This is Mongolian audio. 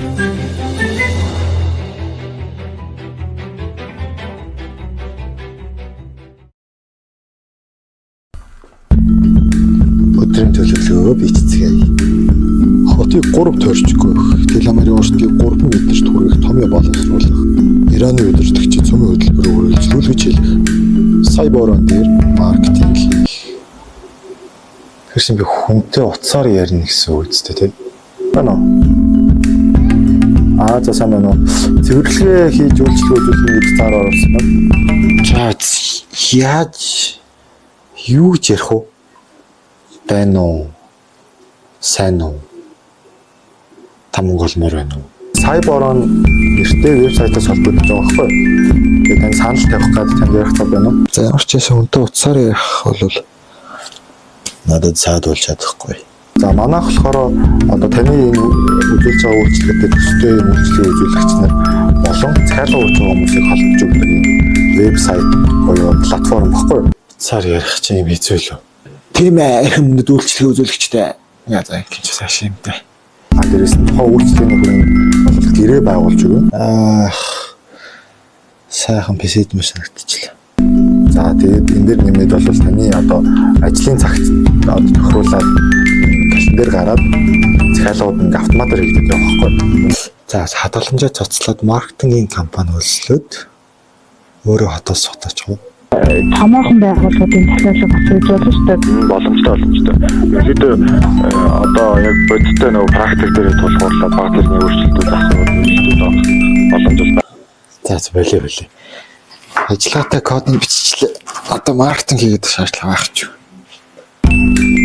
Өдрийн төлөвлөгөө бичцгээе. Хотыг 3 тойрчгүй Теламарын уртыг 3 мэдэрч түргэх томьёо боловсруулах. Ираны удирдагчид цөмийн хөтөлбөрөөр үргэлжлүүлж хэлэх. Сая борон дээр маркетинг хийх. Хэрсэн би хүнтэй утсаар ярина гэсэн үг үстэй тийм. Байна уу? За сайн байна уу? Цэвэрлэгээ хийж үйлчлэг үзүүлнэ гэж цаар оруулсан байна. Яаж юу ч ярих уу? Байна уу? Сайн уу? Та монголмор байна уу? Сая борон нэртэй вебсайтаас холбогдож байгаа байхгүй юу? Тэгээд тань санал тавих гэдэг танд ярих цаг байна уу? За ямар ч байсан хүнтэй утсаар ярих бол надад саадуулж чадахгүй. За манайх болохоор одоо таны энэ үзүүлж байгаа үйлчлэгээр төстэй үйлчлэгийг үзүүлэгч нар болон захиалга өгч байгаа хүмүүсийг холбож өгдөг юм вебсайт буюу платформ баггүй юу? Цаар ярих чинь юм хэцүү л үү? Тийм ээ, хүмүүд үйлчлэгийг үзүүлэгчтэй. Яа за ингэж цааш юмтай. Дээрээс нь тухайн үйлчлэгийн бүрэн гэрээ байгуулж өгнө. Сайхан пэсэд мөн санагдчихлаа. За тэгээд энэ дэр нэмээд бол таны одоо ажлын цагт тохируулаад календар гараад захиалгууд нь автоматар хийгдэж байгаа байхгүй. За хадгаламжаа цоцлоод маркетингийн компани хөлслөөд өөрөө хотоос сутаач уу? Томоохон байгууллагуудын захиалга бас хийж болно шүү дээ. Боломжтой. Ерөнхийдөө одоо яг бодиттой нөгөө практик дээр тулгуурлаад баг тэрний өөрчлөлтүүд асууад боломж байна. За болио. Ажиллагаатай кодыг биччихлээ. Одоо маркетинг хийгээд шаардлага байх ч юу.